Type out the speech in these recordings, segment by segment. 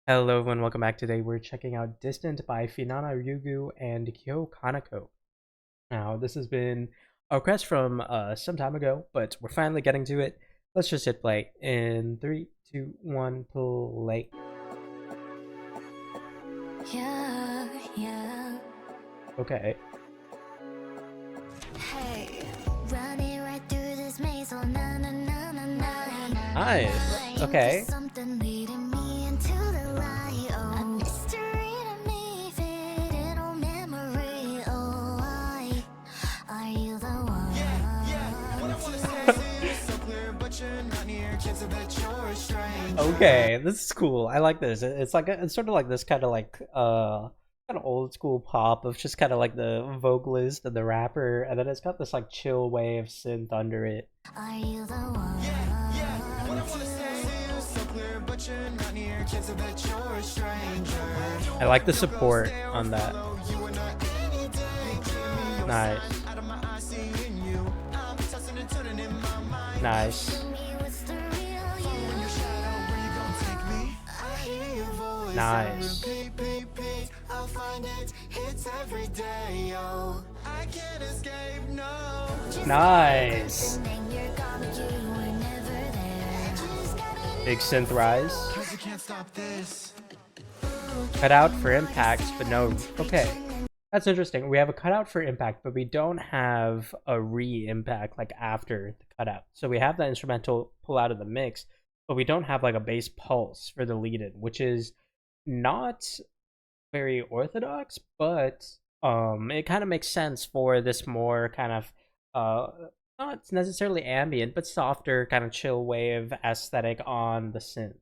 Hello everyone, welcome back. Today we're checking out Distant by Finana Ryugu and Kyo Kaneko. Now, this has been a request from some time ago, but we're finally getting to it. Let's just hit play in 3, 2, 1, play. Yeah. Okay. Hey, running right through this maze, oh na na na na na. Nice. Okay. Something leading me into the light. Oh, a mystery to me, faded on memory. Oh, are you the one? What I wanna say is so clear, but you're not near. Chance of that you're a stranger. Okay, this is cool. I like this. It's like it's sort of like this kind of like kind of old school pop of just kind of like the vocalist and the rapper, and then it's got this like chill wave synth under it. Are you the one? What I wanna say is so clear, but you're not near. Chance of that you're a stranger. I like the support on that. You are not any danger. Nice. Out of my eyes, seeing you. I'm tossing and turning in my mind. Nice. Tell me what's the real In you? your shadow, where you gonna take me? I hear your voice. Nice. Repeat. I'll find it. It's every day, yo. I can't escape, no. Nice. And then you're gone, but you were never there. Just gotta Big synth rise. Cause you can't stop this. Cut out for impact, but no. Okay. That's interesting. We have a cutout for impact, but we don't have a re-impact like after the cutout. So we have the instrumental pull out of the mix, but we don't have like a bass pulse for the lead-in, which is not very orthodox, but it kind of makes sense for this more kind of not necessarily ambient, but softer kind of chill wave aesthetic on the synth.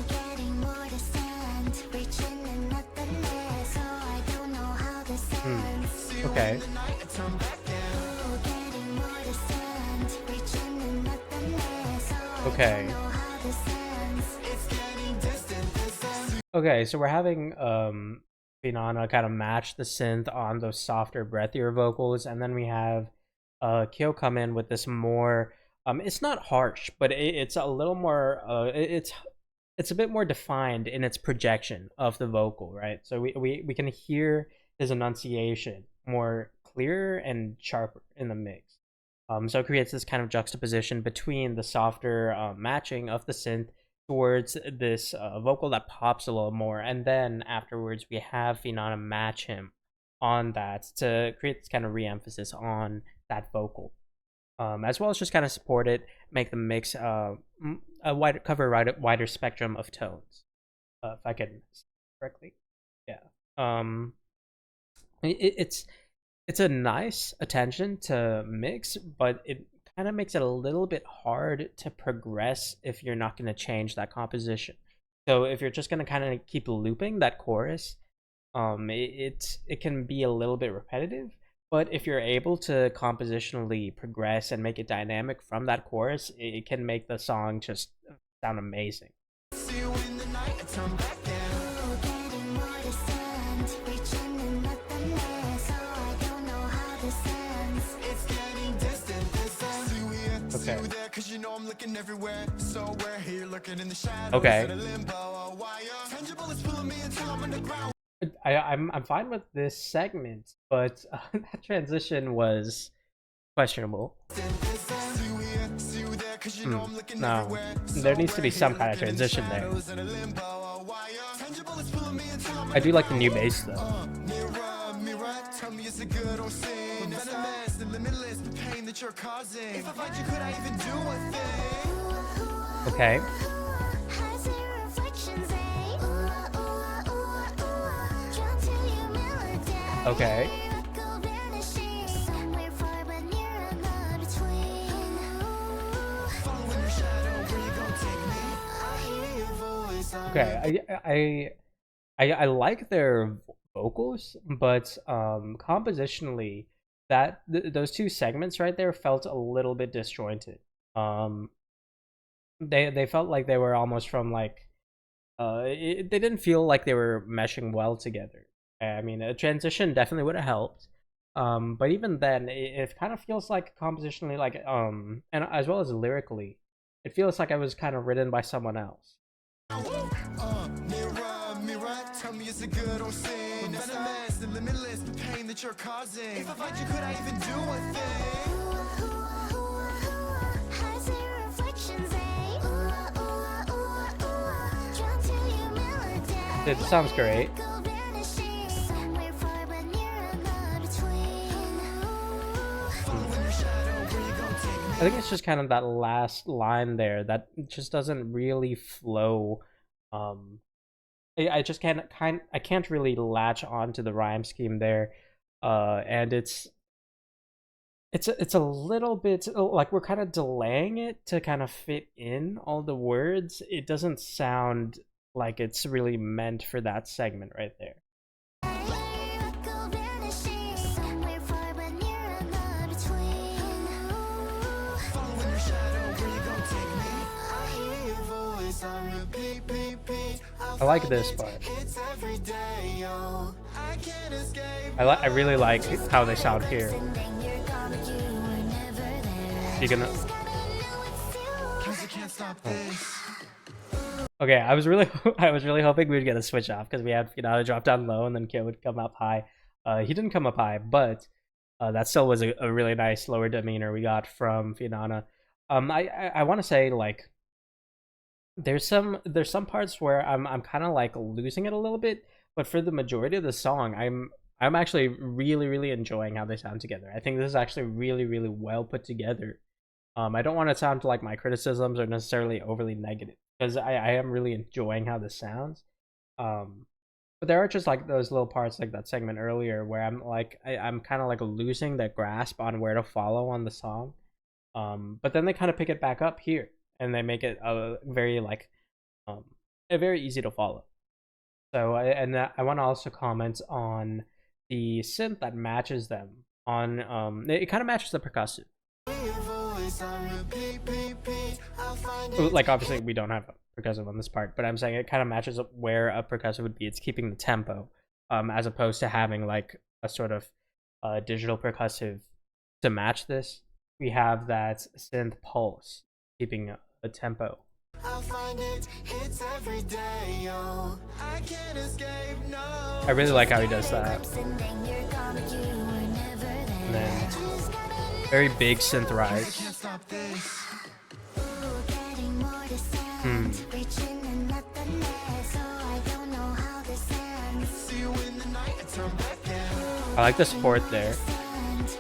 getting more distant, reaching and nothing there, so I don't know how this ends. Okay. Getting more distant, reaching and nothing there, so I Okay. don't know how this ends. Okay, so we're having Finana kind of match the synth on those softer, breathier vocals, and then we have Kyo come in with this more it's not harsh, but it's a little more it's a bit more defined in its projection of the vocal, right? So we can hear his enunciation more clearer and sharper in the mix. So it creates this kind of juxtaposition between the softer matching of the synth towards this vocal that pops a little more, and then afterwards we have Finana match him on that to create this kind of re-emphasis on that vocal, as well as just kind of support it, make the mix cover a wider spectrum of tones, if I can say correctly. Yeah. It's a nice attention to mix, but it kind of makes it a little bit hard to progress if you're not going to change that composition. So if you're just going to kind of keep looping that chorus, it can be a little bit repetitive. But if you're able to compositionally progress and make it dynamic from that chorus, it can make the song just sound amazing. See you in the night and turn back down. Getting more distant, reaching and nothing there, so I don't know how this ends. It's getting distant. This ends. See you here, see Okay. you there, cause you know I'm looking everywhere. So we're here looking in the shadows. Okay. In a limbo, a wire. Tangible is pulling me until I'm underground. I'm fine with this segment, but that transition was questionable. This ends. See you here, see you there, cause you know I'm looking No, everywhere. there needs to be we're some here kind of looking in the transition there. shadows. In a limbo, a wire. Tangible is pulling me until I'm I do like the new underground. bass though. Mirror, tell me is it good or sin? It's venomous, the limitless, the pain that you're causing. If I find you, could I even do a thing? Okay. Has your reflections, eh? Drawn to your melody. Okay. Echo vanishing somewhere far, but near and not between. Following your shadow, where you gonna take me? I hear your voice. Okay. I like their vocals, but compositionally, that those two segments right there felt a little bit disjointed. They felt like they were almost from like they didn't feel like they were meshing well together. I mean, a transition definitely would have helped. But even then, it kind of feels like compositionally, like and as well as lyrically, it feels like I was kind of written by someone else. Mirror, mirror, tell me is it good or sin? The venomous, the limitless, the pain that you're causing. If I fight you, could I even do a thing? Has your reflections, eh? Drawn to your melody. It sounds great. Go vanishing. We're far, but near and not between. Following your shadow, where you gon' take me? I think it's just kind of that last line there that just doesn't really flow. I just I can't really latch on to the rhyme scheme there, and it's a little bit like we're kind of delaying it to kind of fit in all the words. It doesn't sound like it's really meant for that segment right there. Go vanishing. We're far, but near and not between. Following your shadow, where you gon' take me? I hear your voice on repeat, beep, beep. I like this part. It's every day, yo. I can't escape. I really like how they sound here. And then you're gone, but you were never there. You can. Cause you can't stop this. Okay, I was really hoping we'd get a switch off because we had Finana drop down low and then Kyo would come up high. He didn't come up high, but that still was a really nice lower demeanor we got from Finana. I want to say like there's some parts where I'm kind of like losing it a little bit, but for the majority of the song, I'm actually really enjoying how they sound together. I think this is actually really well put together. I don't want to sound like my criticisms are necessarily overly negative because I am really enjoying how this sounds. But there are just like those little parts like that segment earlier where I'm like I'm kind of like losing that grasp on where to follow on the song. But then they kind of pick it back up here and they make it a very like very easy to follow. So I want to also comment on the synth that matches them on it kind of matches the percussive. Like obviously we don't have a percussive on this part, but I'm saying it kind of matches up where a percussive would be. It's keeping the tempo, as opposed to having like a sort of digital percussive to match this. We have that synth pulse keeping a tempo. I'll find it, it's every day, yo. I can't escape, no. I really like how he does that. And then you're gone, but you were never there. And then very big synth I rise. can't stop this. Getting more distance, reaching and nothing there. So I don't know how this ends. See you in the night and turn back in. I like this fourth there.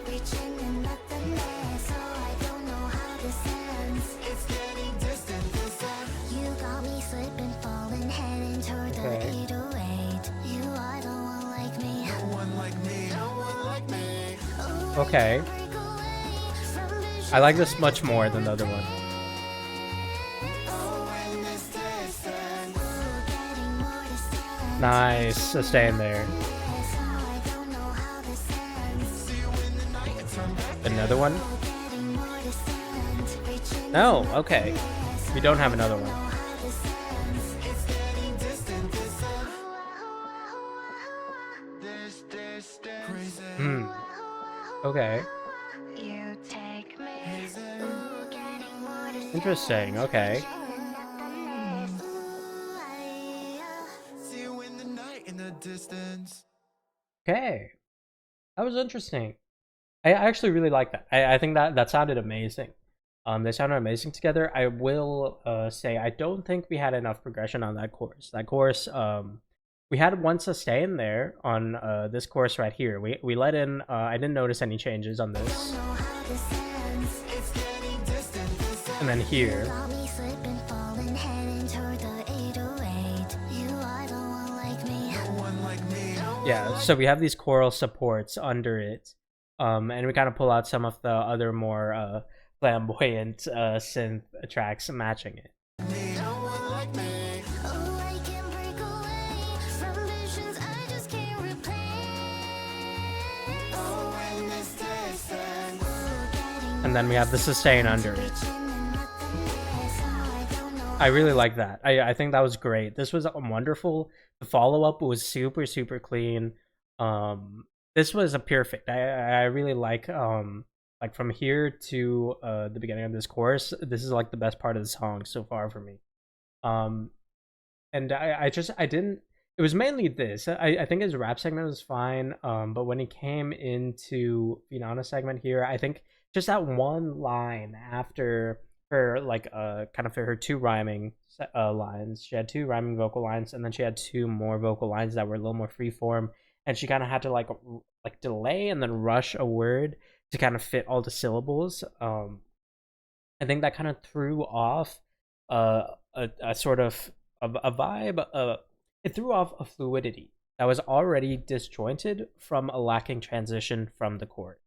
Reaching and nothing there. So I don't know how this ends. It's getting distant this time. You got me slipping, falling, heading toward the Okay. 808. You are the one like me. No one like me, no one like me. Okay. Break away from vision. I like this much more than the other one. Oh, in this distance. Getting more distance. Nice, sustain there. So I don't know how this ends. See you in the night and turn back. Another one? Getting more distance, reaching No, okay. We don't have another one. how this ends. It's getting distant this time. This distance. Crazy. Okay. You take me. Hazy. Getting more distance. Interesting, okay. See you in the night in the distance. Okay. That was interesting. I actually really like that. I think that sounded amazing. They sounded amazing together. I will say I don't think we had enough progression on that chorus. That chorus, we had one sustain there on this chorus right here. We let in. I didn't notice any changes on this. Know how this ends. It's getting distant this time. And then here, Got me slipping, falling, heading toward the 808. You are the one like me. No one like me. No yeah. So we have these choral supports under it, and we kind of pull out some of the other more flamboyant synth tracks matching it. no one like me. Oh, I can break away from visions I just can't replace. Oh, in this distance. And then we have the sustain under it. I really like that. I think that was great. This was wonderful. The follow-up was super clean. This was a perfect. I really like from here to the beginning of this chorus. This is like the best part of the song so far for me. and I didn't. It was mainly this. I think his rap segment was fine, but when he came into Finana segment here, I think just that one line after her like kind of her two rhyming lines. She had two rhyming vocal lines, and then she had two more vocal lines that were a little more freeform, and she kind of had to like delay and then rush a word to kind of fit all the syllables. I think that kind of threw off a sort of a vibe. It threw off a fluidity that was already disjointed from a lacking transition from the chorus.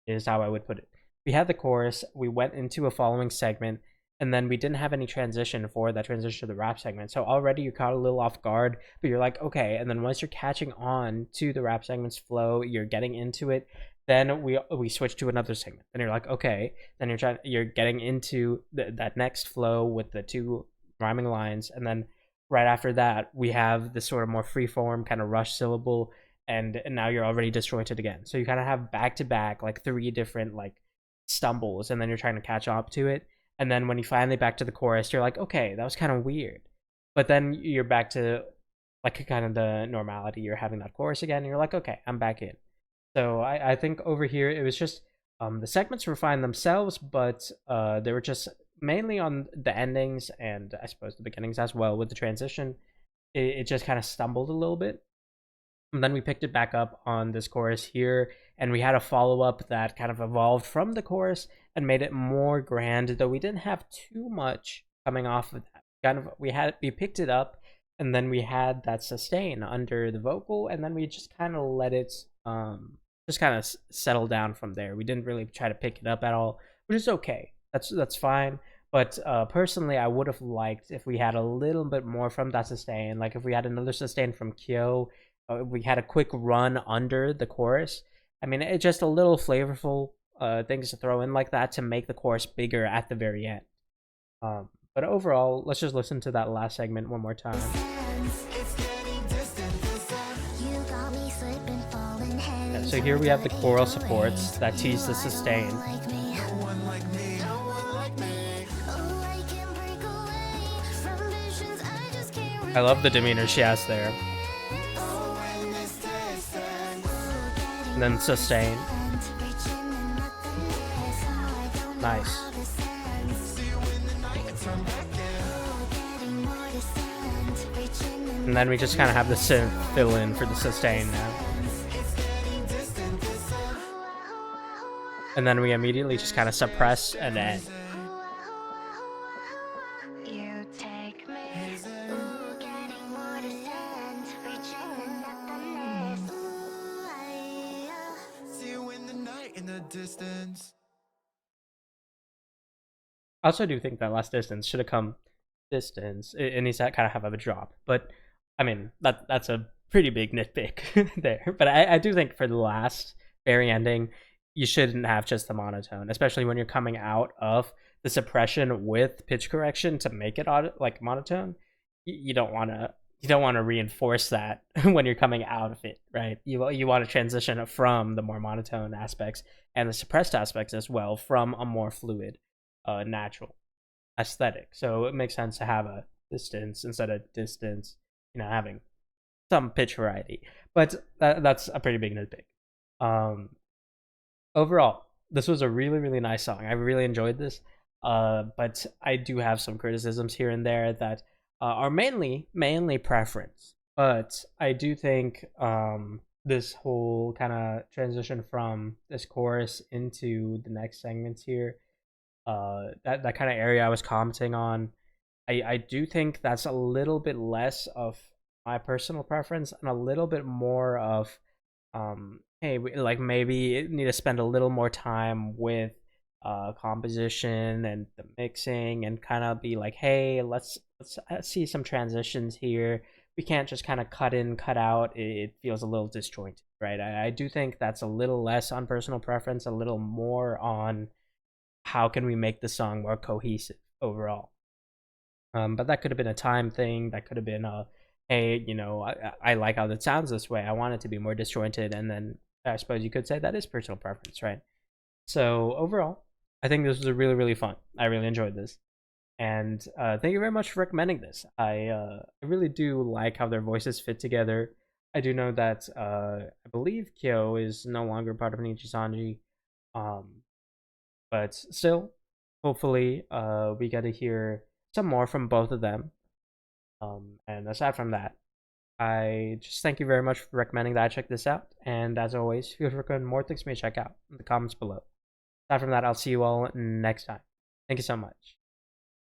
Is how I would put it. We had the chorus, we went into a following segment, and then we didn't have any transition for that transition to the rap segment. So already you caught a little off guard, but you're like, okay. And then once you're catching on to the rap segment's flow, you're getting into it. Then we switch to another segment. Then you're like, okay. Then you're getting into that next flow with the two rhyming lines, and then right after that we have this sort of more freeform kind of rush syllable, and now you're already disjointed again. So you kind of have back to back like three different like stumbles, and then you're trying to catch up to it. And then when you finally back to the chorus, you're like, okay, that was kind of weird. But then you're back to like kind of the normality. You're having that chorus again, and you're like, okay, I'm back in. So I think over here it was just the segments were fine themselves, but they were just mainly on the endings and I suppose the beginnings as well with the transition. It just kind of stumbled a little bit. And then we picked it back up on this chorus here, and we had a follow-up that kind of evolved from the chorus and made it more grand, though we didn't have too much coming off of that. Kind of we picked it up, and then we had that sustain under the vocal, and then we just kind of let it just kind of settle down from there. We didn't really try to pick it up at all, which is okay. That's fine. But personally, I would have liked if we had a little bit more from that sustain. Like if we had another sustain from Kyo, we had a quick run under the chorus. I mean, it's just a little flavorful things to throw in like that to make the chorus bigger at the very end. But overall, let's just listen to that last segment one more time. Yeah, so here we have the choral supports that tease the sustain. I love the demeanor she has there. And then sustain. Nice. And then we just kind of have the synth fill in for the sustain now. And then we immediately just kind of suppress and end. I also do think that last distance should have come distance. It needs to kind of have a drop. But I mean, that's a pretty big nitpick there. But I do think for the last very ending, you shouldn't have just the monotone, especially when you're coming out of the suppression with pitch correction to make it like monotone. You don't want to reinforce that when you're coming out of it, right? You want to transition from the more monotone aspects and the suppressed aspects as well from a more fluid, natural aesthetic. So it makes sense to have a distance instead of distance, having some pitch variety. But that's a pretty big nitpick. Overall, this was a really, really nice song. I really enjoyed this. But I do have some criticisms here and there that are mainly preference. But I do think this whole kind of transition from this chorus into the next segments here, that kind of area I was commenting on, I do think that's a little bit less of my personal preference and a little bit more of hey, like maybe need to spend a little more time with composition and the mixing and kind of be like, hey, let's see some transitions here. We can't just kind of cut in, cut out. It feels a little disjointed, right? I do think that's a little less on personal preference, a little more on how can we make the song more cohesive overall. But that could have been a time thing. That could have been a, hey, I like how that sounds this way. I want it to be more disjointed. And then I suppose you could say that is personal preference, right? So overall, I think this was a really, really fun. I really enjoyed this. And thank you very much for recommending this. I really do like how their voices fit together. I do know that I believe Kyo is no longer part of Nijisanji, um, but still, hopefully, we get to hear some more from both of them. And aside from that, I just thank you very much for recommending that I check this out. And as always, feel free to recommend more things for me to check out in the comments below. Aside from that, I'll see you all next time. Thank you so much.